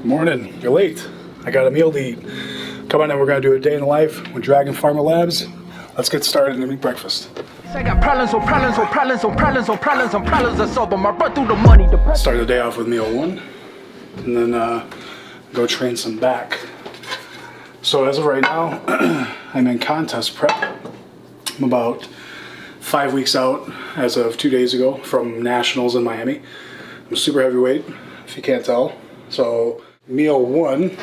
Morning, you're late. I got a meal to eat. Come on in, we're gonna do a day in the life with Dragon Pharma Labs. Let's get started and eat breakfast. I got problems on problems on problems on problems on problems on problems. I solve them. I run through the money. Start the day off with meal one, and then go train some back. So as of right now, I'm in contest prep. I'm about 5 weeks out as of 2 days ago from nationals in Miami. I'm super heavyweight, if you can't tell. So meal one,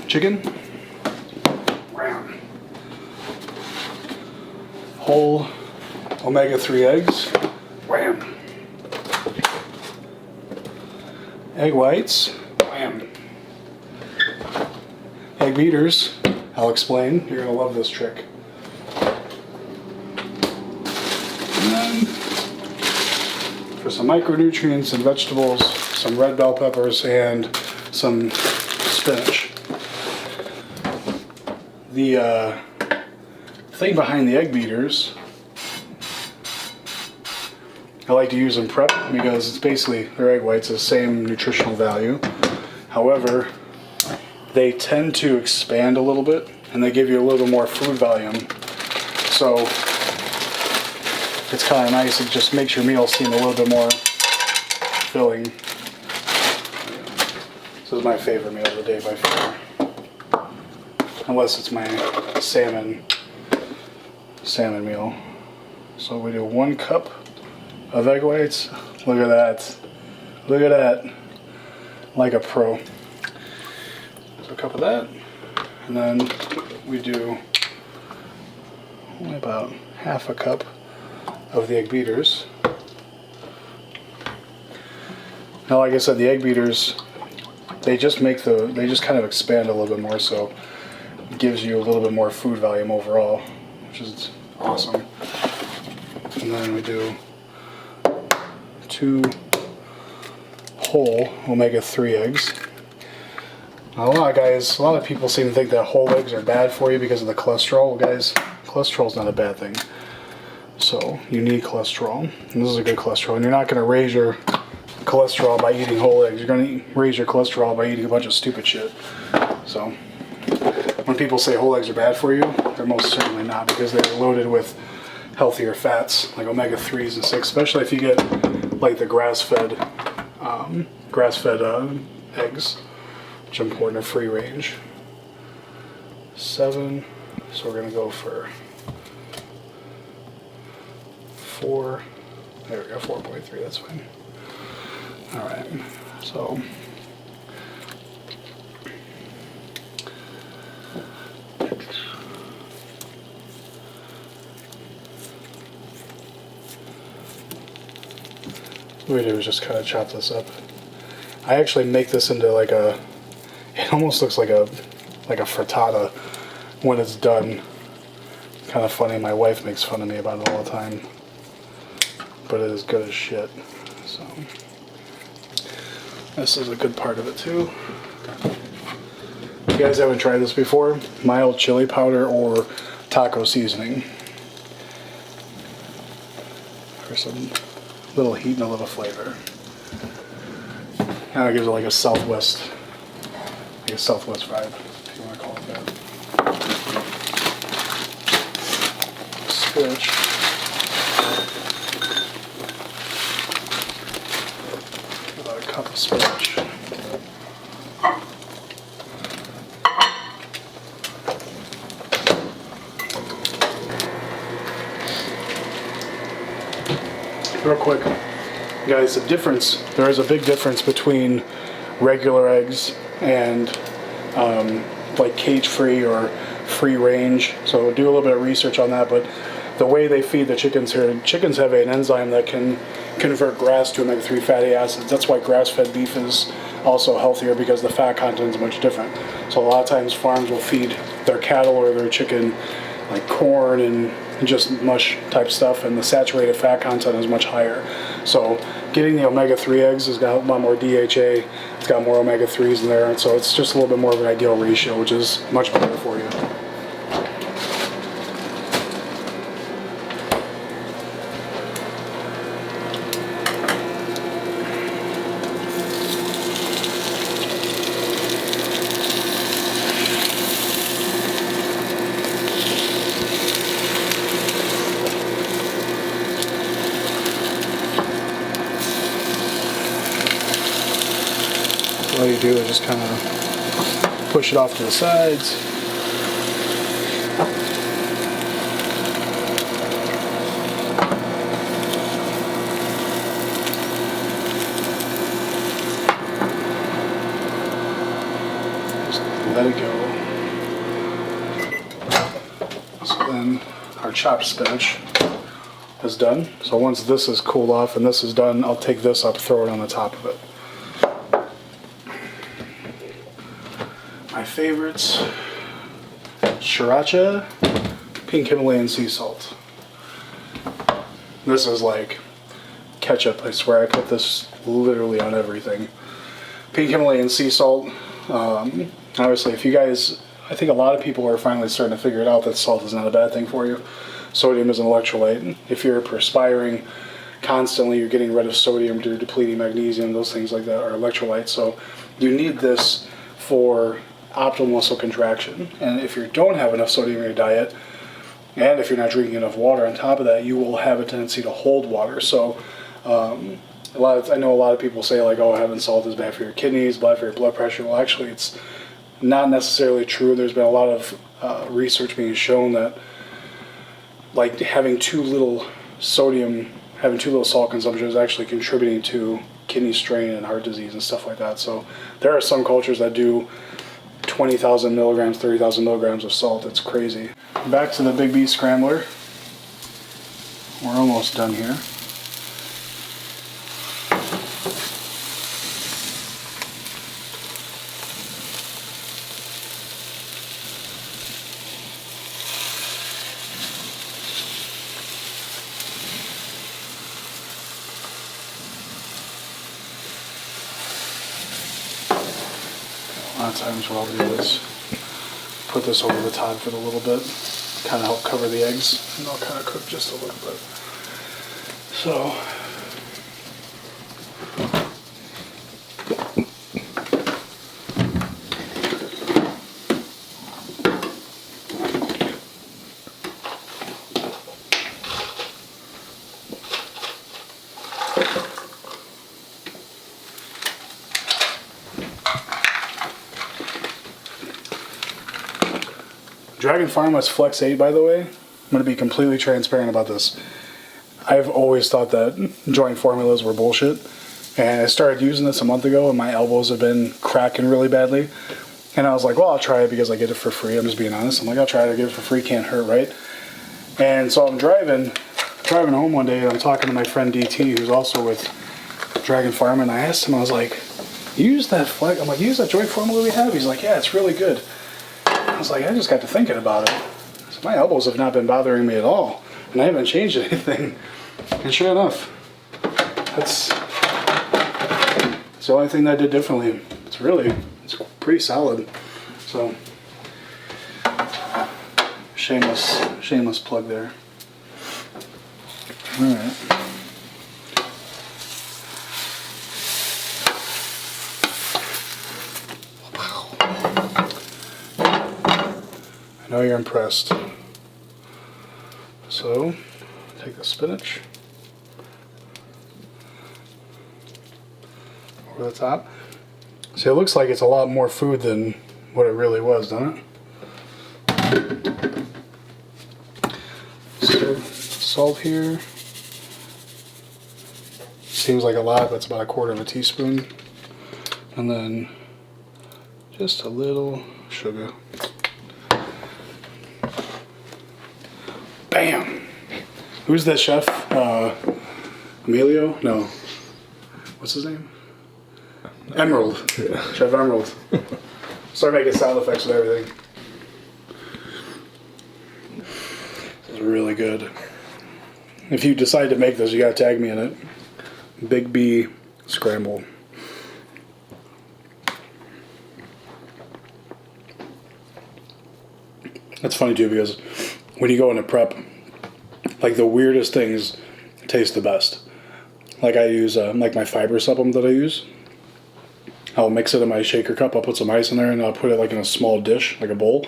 chicken, whole omega-3 eggs, wham, egg whites, wham, egg beaters. I'll explain, you're gonna love this trick. And then for some micronutrients and vegetables, some red bell peppers and some spinach. The thing behind the egg beaters, I like to use in prep because it's basically, their egg whites, the same nutritional value. However, they tend to expand a little bit and they give you a little more food volume. So it's kind of nice. It just makes your meal seem a little bit more filling. This is my favorite meal of the day by far. Unless it's my salmon meal. So we do 1 cup of egg whites. Look at that. Look at that. Like a pro. So a cup of that. And then we do only about half a cup of the egg beaters. Now, like I said, the egg beaters, they just kind of expand a little bit more, so it gives you a little bit more food volume overall, which is awesome. And then we do 2 whole omega-3 eggs. Now, a lot of people seem to think that whole eggs are bad for you because of the cholesterol. Well, guys, cholesterol is not a bad thing. So you need cholesterol, and this is a good cholesterol. And you're not going to raise your cholesterol by eating whole eggs. You're going to raise your cholesterol by eating a bunch of stupid shit. So when people say whole eggs are bad for you, they're most certainly not, because they're loaded with healthier fats like omega-3s and 6, especially if you get like the grass-fed eggs, which are important, are free range. 7, so we're going to go for 4, there we go, 4.3, that's fine. Alright, so what we do is just kind of chop this up. I actually make this into like a, it almost looks like a frittata when it's done. Kind of funny, my wife makes fun of me about it all the time, but it is good as shit. So this is a good part of it too. If you guys haven't tried this before, mild chili powder or taco seasoning for some little heat and a little flavor. Kind of gives it like a Southwest vibe, if you want to call it that. Spinach. About a cup of spinach. Real quick, guys, there is a big difference between regular eggs and like cage-free or free range. So do a little bit of research on that, but the way they feed the chickens here, chickens have an enzyme that can convert grass to omega-3 fatty acids. That's why grass-fed beef is also healthier, because the fat content is much different. So a lot of times farms will feed their cattle or their chicken like corn and just mush type stuff, and the saturated fat content is much higher. So getting the omega-3 eggs has got a lot more DHA, it's got more omega-3s in there, and so it's just a little bit more of an ideal ratio, which is much better for you. do is just kind of push it off to the sides. Just let it go. So then our chopped spinach is done. So once this is cooled off and this is done, I'll take this up, throw it on the top of it. My favorites, sriracha, pink Himalayan sea salt. This is like ketchup. I swear I put this literally on everything. Pink Himalayan sea salt. Obviously, if you guys, I think a lot of people are finally starting to figure it out that salt is not a bad thing for you. Sodium is an electrolyte. If you're perspiring constantly, you're getting rid of sodium, you're depleting magnesium, those things like that are electrolytes. So you need this for optimal muscle contraction. And if you don't have enough sodium in your diet, and if you're not drinking enough water on top of that, you will have a tendency to hold water. So I know a lot of people say like, oh, having salt is bad for your kidneys, bad for your blood pressure. Well, actually, it's not necessarily true. There's been a lot of research being shown that like having too little sodium, having too little salt consumption is actually contributing to kidney strain and heart disease and stuff like that. So there are some cultures that do 20,000 milligrams, 30,000 milligrams of salt. It's crazy. Back to the Big B scrambler. We're almost done here. A lot of times what I'll do is put this over the top for a little bit, kind of help cover the eggs, and they'll kind of cook just a little bit. So, Dragon Pharma's Flex 8, by the way, I'm going to be completely transparent about this. I've always thought that joint formulas were bullshit, and I started using this a month ago, and my elbows have been cracking really badly. And I was like, well, I'll try it because I get it for free. I'm just being honest. I'm like, I'll try it. I get it for free. Can't hurt, right? And so I'm driving home one day, and I'm talking to my friend DT, who's also with Dragon Pharma, and I asked him, I was like, you use that Flex? I'm like, you use that joint formula we have? He's like, yeah, it's really good. I was like, I just got to thinking about it. So my elbows have not been bothering me at all, and I haven't changed anything. And sure enough, that's the only thing that I did differently. It's pretty solid. So shameless plug there. All right. I know you're impressed. So, take the spinach over the top. See, it looks like it's a lot more food than what it really was, doesn't it? So, salt here. Seems like a lot, but it's about 1/4 teaspoon. And then just a little sugar. Bam! Who's that chef? Emilio? No. What's his name? Emerald. Yeah. Chef Emerald. Start making sound effects with everything. This is really good. If you decide to make this, you gotta tag me in it. Big B scramble. That's funny too, because when you go into prep, like the weirdest things taste the best. Like I use like my fiber supplement that I use. I'll mix it in my shaker cup. I'll put some ice in there, and I'll put it like in a small dish, like a bowl,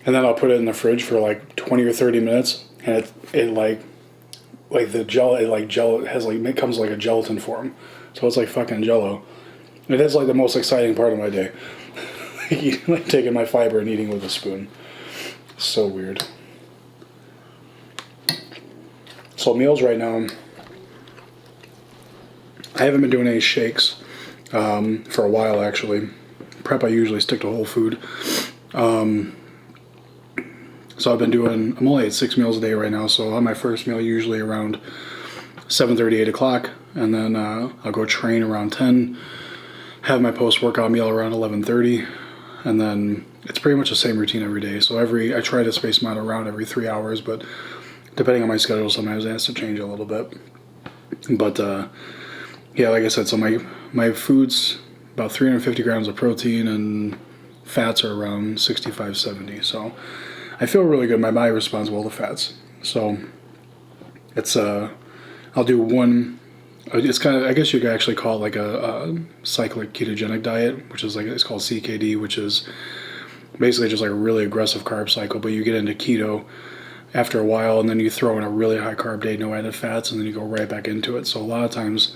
and then I'll put it in the fridge for like 20 or 30 minutes, and it like the gel, it has like, it comes like a gelatin form, so it's like fucking Jello. It is like the most exciting part of my day. Like taking my fiber and eating with a spoon. So weird. So meals right now, I haven't been doing any shakes for a while actually. Prep I usually stick to whole food. So I've been doing, I'm only at 6 meals a day right now, so I'll have my first meal usually around 7:30, 8 o'clock, and then I'll go train around 10, have my post-workout meal around 11:30, and then it's pretty much the same routine every day. So I try to space them out around every 3 hours, but depending on my schedule, sometimes it has to change a little bit. But yeah, like I said, so my food's about 350 grams of protein, and fats are around 65, 70. So I feel really good. My body responds well to fats. So it's I'll do one. It's kind of, I guess you could actually call it like a cyclic ketogenic diet, which is like, it's called CKD, which is basically just like a really aggressive carb cycle. But you get into keto after a while, and then you throw in a really high carb day, no added fats, and then you go right back into it. So a lot of times,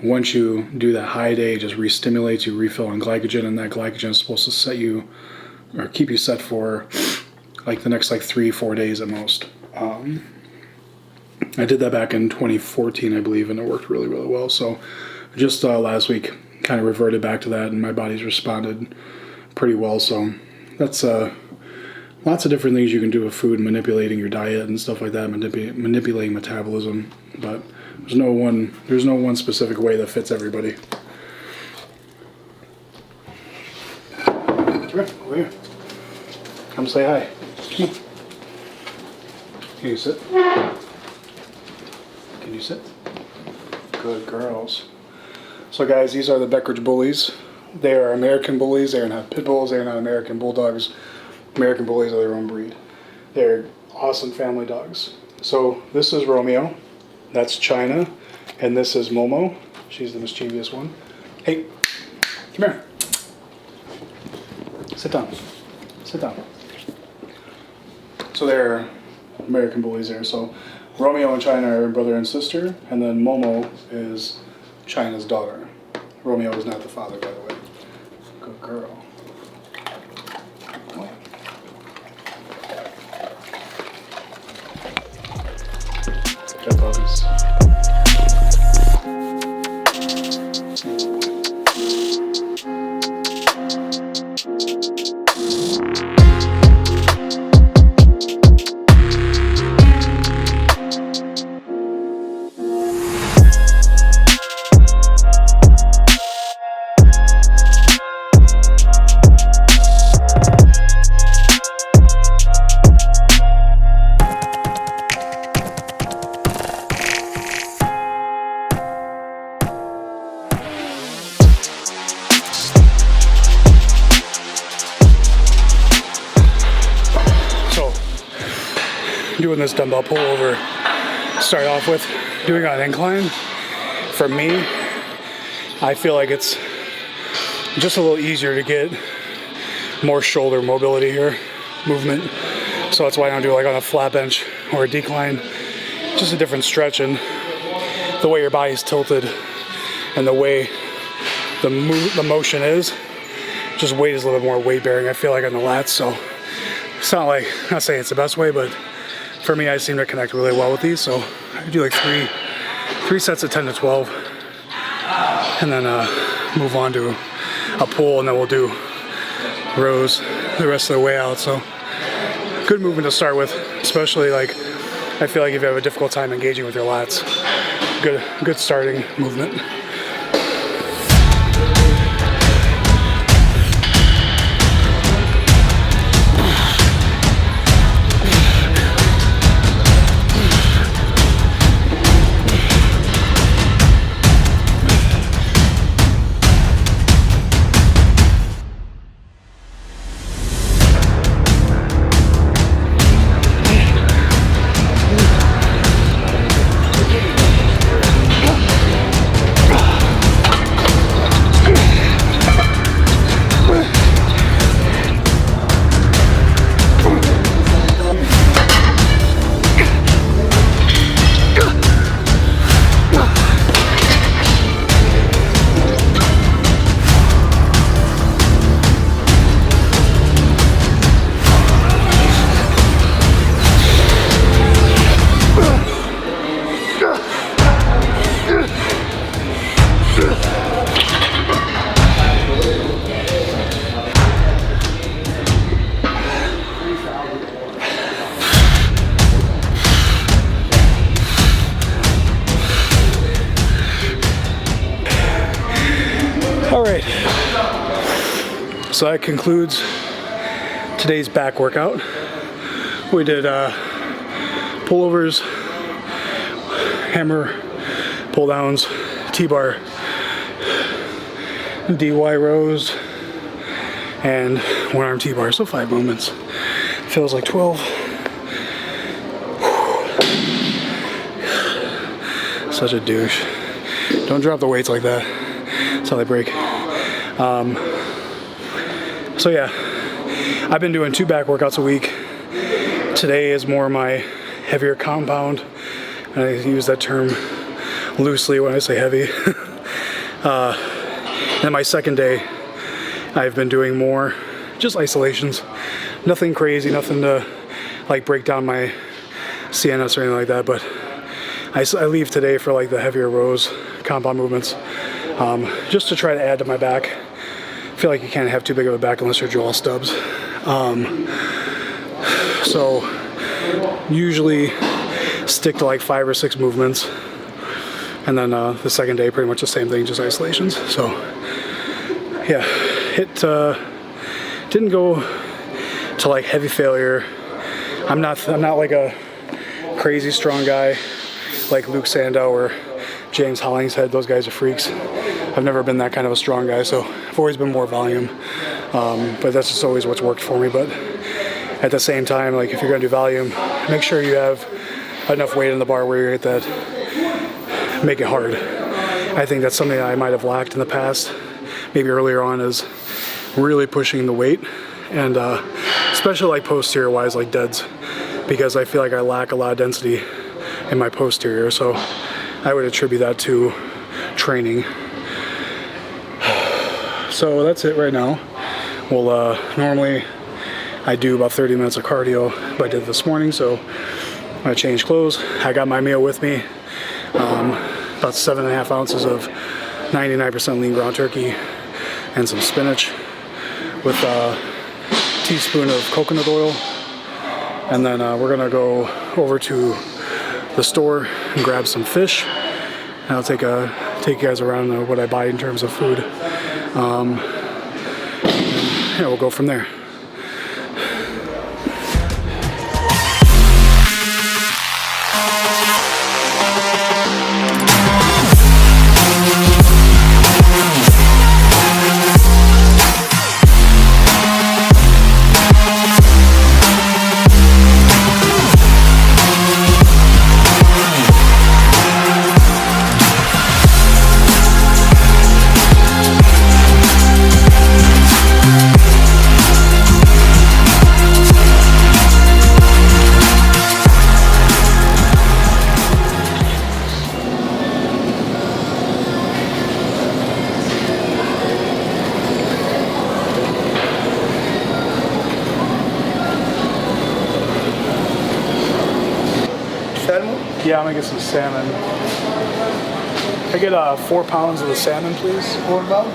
once you do that high day, it just re-stimulates you, refill on glycogen, and that glycogen is supposed to set you, or keep you set for like the next like 3-4 days at most. I did that back in 2014, I believe, and it worked really, really well. So just last week, kind of reverted back to that, and my body's responded pretty well. So that's lots of different things you can do with food, manipulating your diet and stuff like that, manipulating metabolism. But there's no one specific way that fits everybody. Come over here. Come say hi. Can you sit? Can you sit? Good girls. So guys, these are the Beckrich bullies. They are American bullies. They're not pit bulls. They're not American bulldogs. American bullies are their own breed. They're awesome family dogs. So this is Romeo. That's China. And this is Momo. She's the mischievous one. Hey, come here. Sit down. Sit down. So they're American bullies there. So Romeo and China are brother and sister, and then Momo is China's daughter. Romeo is not the father, by the way. Good girl. Good puppies. Doing this dumbbell pull over, start off with doing on an incline. For me, I feel like it's just a little easier to get more shoulder mobility here, movement. So that's why I don't do like on a flat bench or a decline. Just a different stretch, and the way your body's tilted and the way the motion is, just weight is a little bit more weight bearing, I feel like, on the lats. So it's not like, I'm not saying it's the best way, but for me, I seem to connect really well with these. So I do like three sets of 10 to 12, and then move on to a pull, and then we'll do rows the rest of the way out. So good movement to start with, especially like I feel like if you have a difficult time engaging with your lats, good starting movement. All right, so that concludes today's back workout. We did pullovers, hammer pull downs, T-bar, DY rows, and one arm T-bar, so 5 movements. Feels like 12. Such a douche. Don't drop the weights like that. That's how they break. So yeah, I've been doing 2 back workouts a week. Today is more my heavier compound, and I use that term loosely when I say heavy. And my second day, I've been doing more just isolations. Nothing crazy, nothing to like break down my CNS or anything like that, but I leave today for like the heavier rows, compound movements, just to try to add to my back. I feel like you can't have too big of a back unless you're Joel Stubbs. So usually stick to like 5 or 6 movements, and then the second day pretty much the same thing, just isolations. So yeah, it didn't go to like heavy failure. I'm not like a crazy strong guy like Luke Sandow or James Hollingshead. Those guys are freaks. I've never been that kind of a strong guy, so I've always been more volume. But that's just always what's worked for me. But at the same time, like if you're gonna do volume, make sure you have enough weight in the bar where you're at that, make it hard. I think that's something I might have lacked in the past, maybe earlier on, is really pushing the weight, and especially like posterior wise, like deads, because I feel like I lack a lot of density in my posterior, so I would attribute that to training. So that's it right now. Well, normally I do about 30 minutes of cardio, but I did this morning, so I'm gonna change clothes. I got my meal with me, about 7.5 ounces of 99% lean ground turkey and some spinach with a teaspoon of coconut oil. And then we're gonna go over to the store and grab some fish, and I'll take you guys around what I buy in terms of food. Yeah, we'll go from there. Yeah, I'm gonna get some salmon. Can I get 4 pounds of the salmon, please? 4 pounds?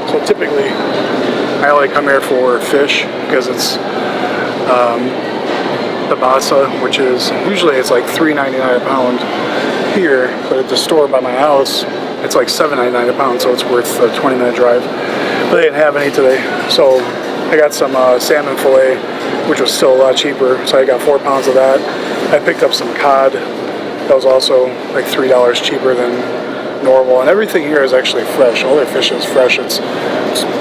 So typically, I only come here for fish because it's the basa, which is usually it's like $3.99 a pound here, but at the store by my house it's like $7.99 a pound, so it's worth a 20-minute drive. But they didn't have any today, so I got some salmon fillet, which was still a lot cheaper, so I got 4 pounds of that. I picked up some cod that was also like $3 cheaper than normal, and everything here is actually fresh. All their fish is fresh. It's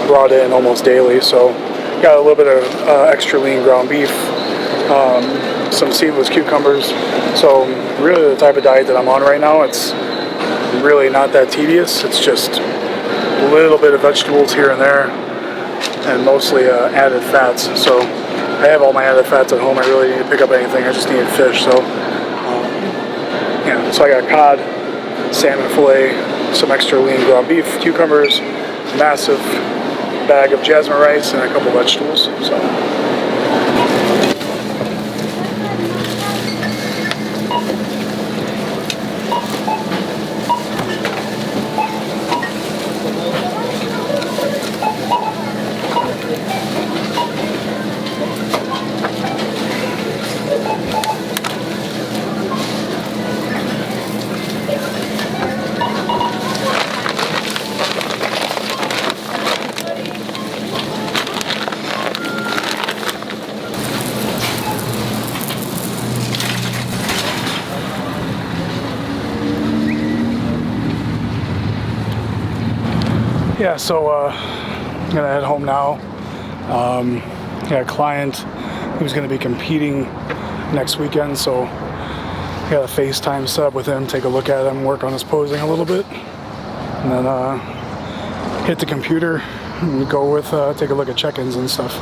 brought in almost daily, so got a little bit of extra lean ground beef, some seedless cucumbers. So really the type of diet that I'm on right now, it's really not that tedious. It's just a little bit of vegetables here and there, and mostly added fats. So I have all my added fats at home. I really need to pick up anything. I just needed fish. So yeah, so I got cod, salmon fillet, some extra lean ground beef, cucumbers, massive bag of jasmine rice, and a couple vegetables. So Yeah, so I'm gonna head home now. Got a client who's gonna be competing next weekend, so I got a FaceTime set up with him, take a look at him, work on his posing a little bit, and then hit the computer and go with take a look at check-ins and stuff.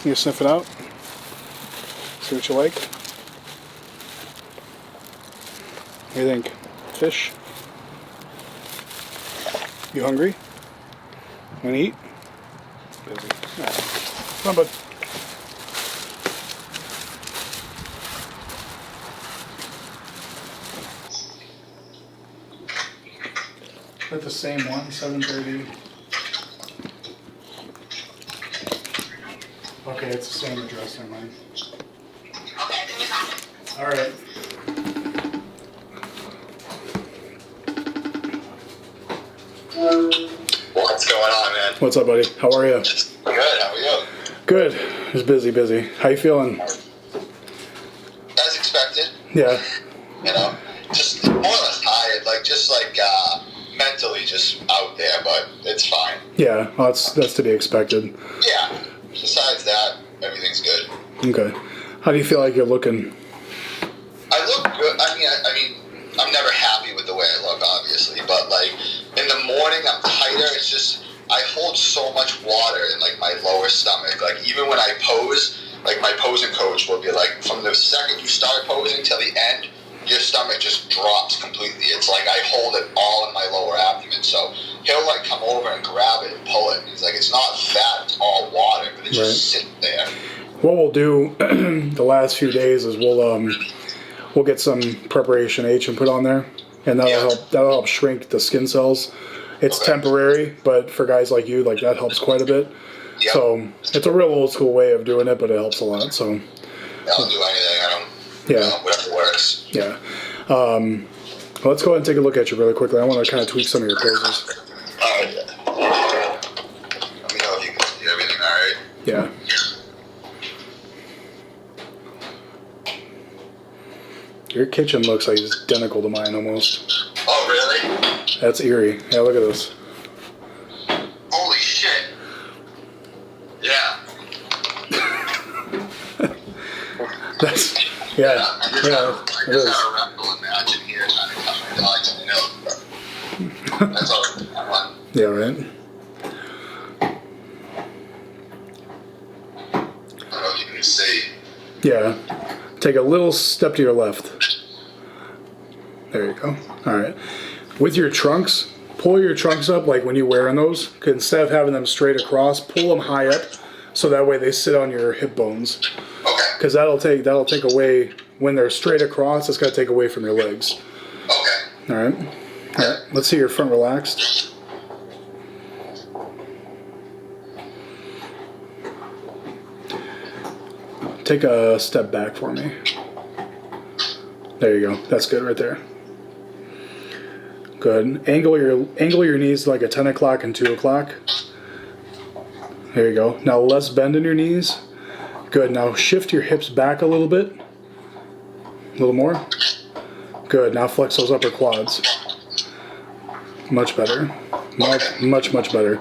You sniff it out, see what you like. What do you think? Fish? You hungry? Wanna eat? Busy. Come on, bud. Is that the same one, 7:30? Okay, it's the same address, never mind. All right. What's going on, man? What's up, buddy? How are you? Good, how are you? Good. Just busy. How you feeling? As expected. Yeah. You know, just more or less tired, mentally just out there, but it's fine. Yeah, well, that's to be expected. Yeah. Besides that, everything's good. Okay. How do you feel like you're looking? I look good. I mean, I'm never happy with the way I look, obviously, but like in the morning, I'm tighter. It's just I hold so much water in like my lower stomach. Like even when I pose, like my posing coach will be like, from the second you start posing till the end, your stomach just drops completely. It's like I hold it all in my lower abdomen. So he'll like come over and grab it and pull it. And he's like, it's not fat, it's all water, but it's just sitting there. What we'll do the last few days is we'll get some preparation H and put on there, and that'll help shrink the skin cells. It's temporary, but for guys like you, like that helps quite a bit. Yep. So it's a real old school way of doing it, but it helps a lot. So I'll do anything. I don't. Yeah. You know, whatever works. Yeah. Well, let's go ahead and take a look at you really quickly. I want to kind of tweak some of your poses. All right. Let me know if you can see everything. All right. Yeah. Your kitchen looks like it's identical to mine almost. Oh, really? That's eerie. Yeah, look at this. Holy shit. Yeah. That's, yeah. I just had a wrestling match in here trying to cut my dogs in the milk. That's all I want. Yeah, right? I don't know if you can see. Yeah. Take a little step to your left. There you go. All right. With your trunks, pull your trunks up like when you're wearing those. Instead of having them straight across, pull them high up so that way they sit on your hip bones. Okay. Because that'll take away, when they're straight across, it's going to take away from your legs. Okay. All right. All right. Let's see your front relaxed. Take a step back for me. There you go. That's good right there. Good. Angle your knees like a 10 o'clock and 2 o'clock. There you go. Now less bend in your knees. Good. Now shift your hips back a little bit. A little more. Good. Now flex those upper quads. Much better. Much better.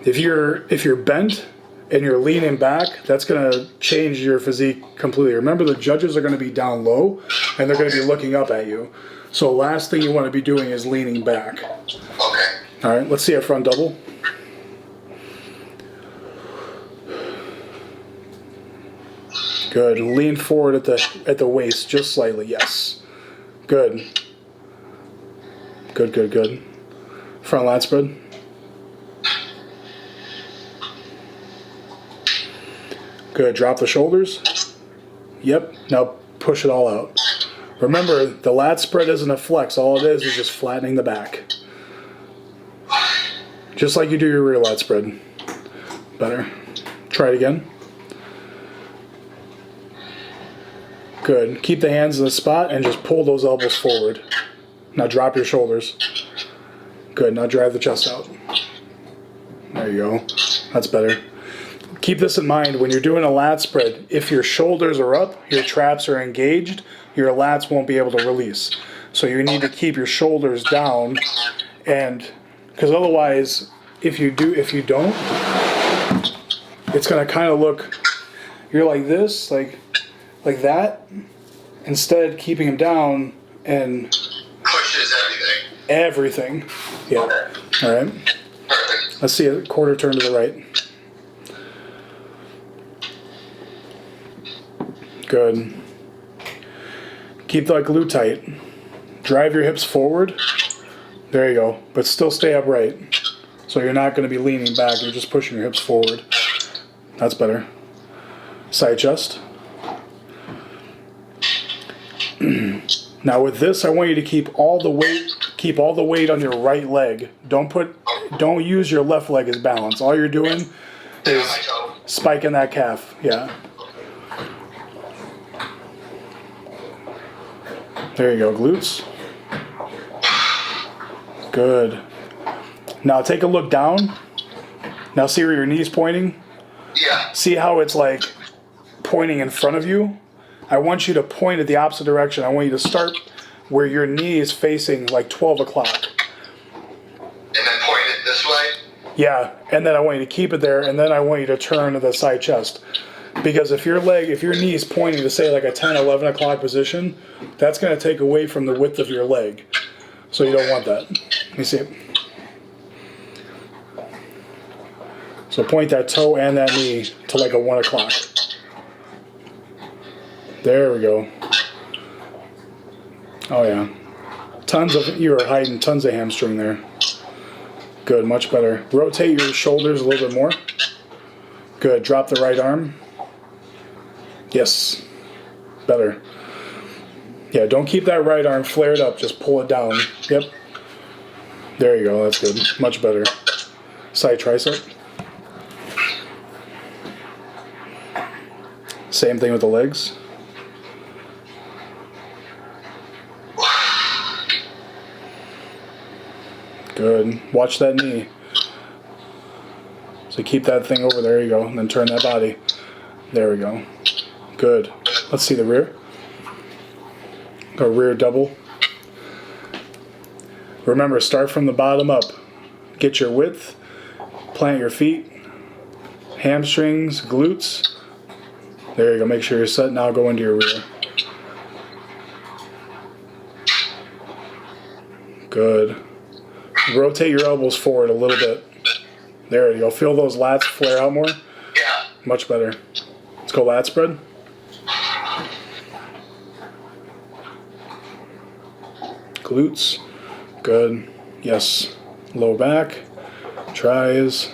If you're bent and you're leaning back, that's going to change your physique completely. Remember, the judges are going to be down low and they're going to be looking up at you. So last thing you want to be doing is leaning back. Okay. All right, let's see a front double. Good. Lean forward at the waist just slightly. Yes. Good. Good. Front lat spread. Good. Drop the shoulders. Yep. Now push it all out. Remember, the lat spread isn't a flex. All it is just flattening the back. Just like you do your rear lat spread. Better. Try it again. Good. Keep the hands in the spot and just pull those elbows forward. Now drop your shoulders. Good. Now drive the chest out. There you go. That's better. keep this in mind when you're doing a lat spread. If your shoulders are up, your traps are engaged, your lats won't be able to release. So you need to keep your shoulders down, and because otherwise, if you don't, it's gonna kind of look. You're like this, like that. Instead, keeping them down and Pushes everything. everything. Yeah. All right. Perfect. Let's see a quarter turn to the right. Good. Keep that glute tight. Drive your hips forward. There you go. But still stay upright. So you're not going to be leaning back. You're just pushing your hips forward. That's better. Side chest. Now with this, I want you to keep all the weight on your right leg. Don't use your left leg as balance. All you're doing is spiking that calf. Yeah. There you go, glutes. Good. Now take a look down. Now see where your knee's pointing? Yeah. See how it's like pointing in front of you? I want you to point at the opposite direction. I want you to start where your knee is facing like 12 o'clock. And then point it this way? Yeah, and then I want you to keep it there, and then I want you to turn to the side chest. Because if your knee is pointing to say like a 10, 11 o'clock position, that's going to take away from the width of your leg. So you don't want that. Let me see it. So point that toe and that knee to like a 1 o'clock. There we go. Oh yeah. You are hiding tons of hamstring there. Good, much better. Rotate your shoulders a little bit more. Good, drop the right arm. Yes, better. Yeah, don't keep that right arm flared up, just pull it down. Yep. There you go, that's good. Much better. Side tricep. Same thing with the legs. Good. Watch that knee. So keep that thing over. There you go. And then turn that body. There we go. Good. Let's see the rear. A rear double. Remember, start from the bottom up. Get your width. Plant your feet. Hamstrings, glutes. There you go. Make sure you're set. Now go into your rear. Good. Rotate your elbows forward a little bit. There you go. Feel those lats flare out more? Yeah. Much better. Let's go lat spread. Glutes. Good. Yes. Low back. Tries.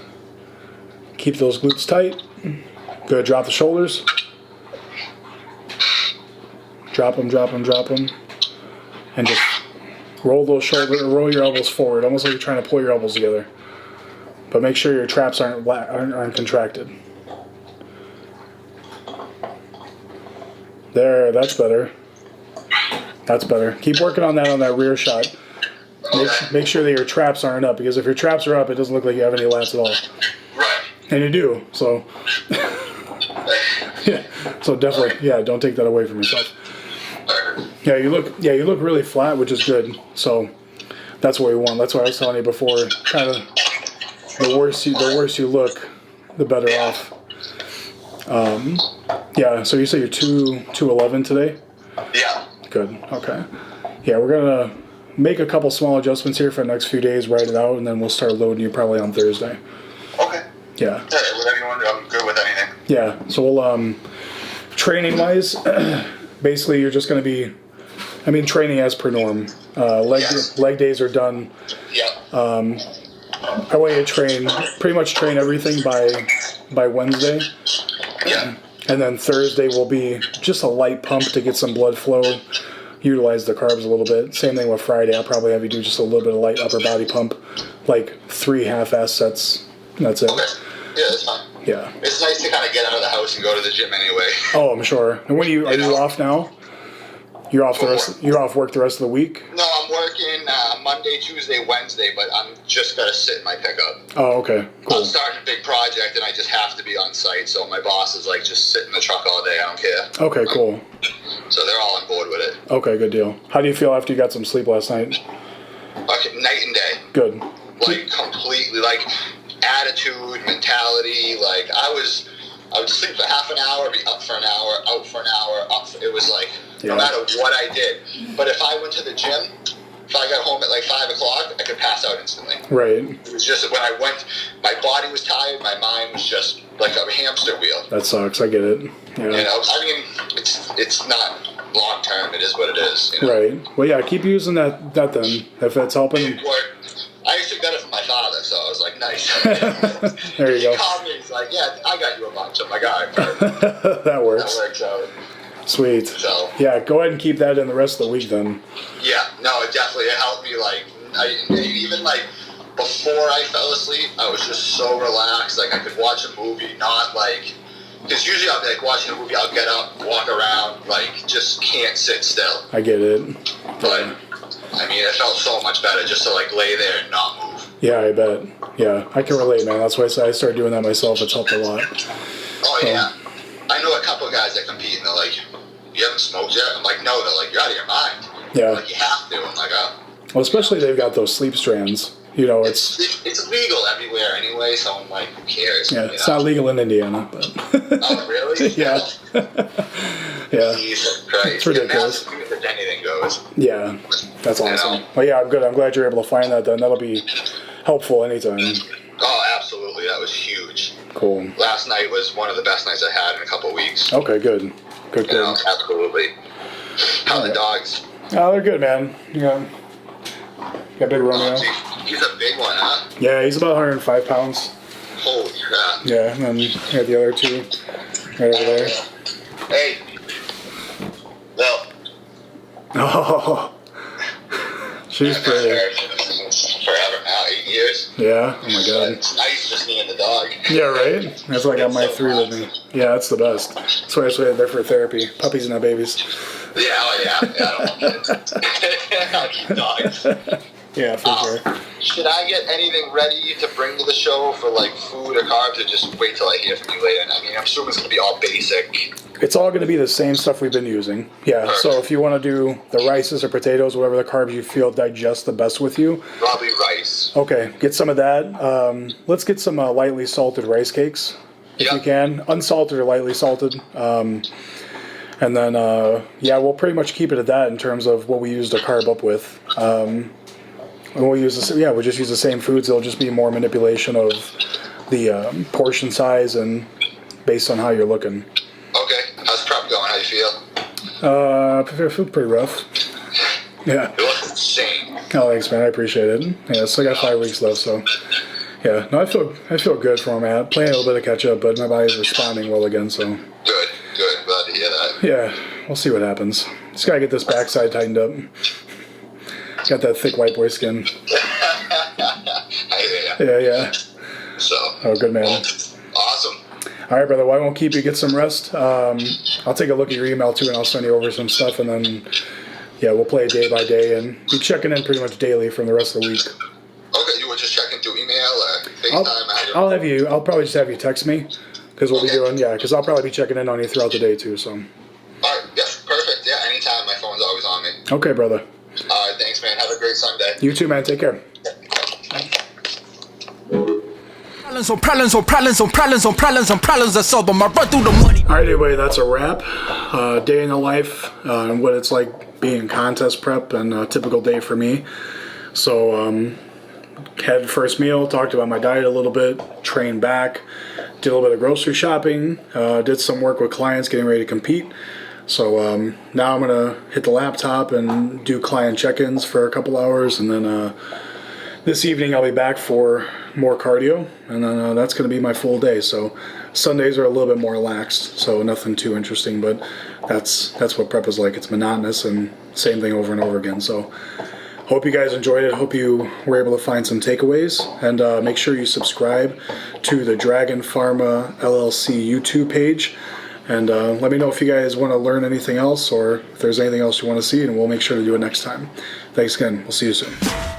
Keep those glutes tight. Good. Drop the shoulders. Drop them, drop them, drop them. And just roll roll your elbows forward, almost like you're trying to pull your elbows together. But make sure your traps aren't contracted. There, that's better. That's better. Keep working on that rear shot. Make sure that your traps aren't up, because if your traps are up, it doesn't look like you have any lats at all. Right. And you do, so yeah. So definitely, yeah, don't take that away from yourself. Yeah, you look really flat, which is good. So that's what we want. That's what I was telling you before. Kind of the worse you look, the better off. Yeah. So you say you're 211 today? Yeah. Good. Okay. Yeah, we're gonna make a couple small adjustments here for the next few days. Write it out, and then we'll start loading you probably on Thursday. Okay. Yeah. Whatever you want to do, I'm good with anything. Yeah. So we'll training wise, basically you're just gonna be. I mean, training as per norm. Leg days are done. Yeah. I want you to pretty much train everything by Wednesday. Yeah. And then Thursday will be just a light pump to get some blood flow, utilize the carbs a little bit. Same thing with Friday. I'll probably have you do just a little bit of light upper body pump, like 3 half-ass sets. That's it. Okay. Yeah, that's fine. Yeah. It's nice to kind of get out of the house and go to the gym anyway. Oh, I'm sure. And when are you off now? You're off work the rest of the week? No, I'm working Monday, Tuesday, Wednesday, but I'm just gonna sit in my pickup. Oh, okay, cool. I'm starting a big project, and I just have to be on site. So my boss is like, just sit in the truck all day. I don't care. Okay, cool. So they're all on board with it. Okay, good deal. How do you feel after you got some sleep last night? Okay, night and day. Good. Like completely, like attitude, mentality. Like I would sleep for half an hour, be up for an hour, out for an hour, up. It was like no matter what I did. But if I went to the gym, if I got home at like 5 o'clock, I could pass out instantly. Right. It was just when I went, my body was tired, my mind was just like a hamster wheel. That sucks. I get it. Yeah. You know, I mean, it's not long term. It is what it is. You know? Right. Well, yeah. Keep using that then, if it's helping. I actually got it from my father, so I was like, nice. There you go. He called me. He's like, yeah, I got you a bunch. I'm like, all right, that works. That works out. Sweet. So yeah, go ahead and keep that in the rest of the week then. Yeah, no, it definitely helped me. Like, even like before I fell asleep, I was just so relaxed. Like, I could watch a movie, not like, because usually I'll be like watching a movie, I'll get up, walk around, like, just can't sit still. I get it. But I mean, it felt so much better just to like lay there and not move. Yeah, I bet. Yeah, I can relate, man. That's why I started doing that myself. It's helped a lot. Oh yeah, I know a couple of guys that compete, and they're like, "You haven't smoked yet?" I'm like, "No." They're like, "You're out of your mind." Yeah. Like, you have to. I'm like, "Oh." Well, especially they've got those sleep strands. You know, it's legal everywhere anyway, so I'm like, who cares? Yeah, it's not legal in Indiana, but. Oh really? Yeah. Yeah. Jesus Christ. It's ridiculous. If anything goes. Yeah, that's awesome. Well, yeah, I'm good. I'm glad you're able to find that then. That'll be helpful anytime. Oh, absolutely. That was huge. Cool. Last night was one of the best nights I had in a couple of weeks. Okay, good. Good. You know, absolutely. How are the dogs? Oh, they're good, man. You got Big Romeo. He's a big one, huh? Yeah, he's about 105 pounds. Holy crap. Yeah, and then you got the other two right over there. Hey. Bill. Oh, she's pretty. Forever now, 8 years. Yeah, oh my god. It's nice just me and the dog. Yeah, right? That's why I got my 3 with me. Yeah, that's the best. That's why I say they're for therapy. Puppies and not babies. Yeah, oh yeah. I don't want kids. I need dogs. Yeah, for sure. Should I get anything ready to bring to the show for like food or carbs, or just wait till I hear from you later? I mean, I'm assuming it's going to be all basic. It's all going to be the same stuff we've been using. Yeah, perfect. So if you want to do the rices or potatoes, whatever the carbs you feel digest the best with you. Probably rice. Okay, get some of that. Let's get some lightly salted rice cakes, if you can. Unsalted or lightly salted. And then, yeah, we'll pretty much keep it at that in terms of what we use to carb up with. And we'll we'll just use the same foods. It'll just be more manipulation of the portion size and based on how you're looking. Okay. How's prep going? How do you feel? I feel pretty rough. Yeah. It looks insane. Oh, thanks, man. I appreciate it. Yeah, so I got 5 weeks left, so yeah. No, I feel good for where I'm at. Playing a little bit of catch up, but my body's responding well again. So good. Glad to hear that. Yeah, we'll see what happens. Just gotta get this backside tightened up. Got that thick white boy skin. I hear ya. Yeah. So. Oh, good man. Well, awesome. All right, brother. Well, I won't keep you. Get some rest. I'll take a look at your email too, and I'll send you over some stuff, and then yeah, we'll play day by day and be checking in pretty much daily from the rest of the week. Okay, you were just checking through email or FaceTime? I'll probably just have you text me because we'll be doing because I'll probably be checking in on you throughout the day too. So. All right. Yeah. Perfect. Yeah. Anytime. My phone's always on me. Okay, brother. All right. Thanks, man. Have a great Sunday. You too, man. Take care. Problems I solve them. I run through the money. All right, anyway, that's a wrap. Day in the life and what it's like being contest prep and a typical day for me. So had first meal, talked about my diet a little bit, trained back, did a little bit of grocery shopping, did some work with clients getting ready to compete. So now I'm gonna hit the laptop and do client check-ins for a couple hours, and then this evening I'll be back for more cardio, and then that's going to be my full day. So Sundays are a little bit more relaxed, so nothing too interesting, but that's what prep is like. It's monotonous and same thing over and over again. So hope you guys enjoyed it. Hope you were able to find some takeaways, and make sure you subscribe to the Dragon Pharma LLC YouTube page. And let me know if you guys want to learn anything else or if there's anything else you want to see, and we'll make sure to do it next time. Thanks again. We'll see you soon.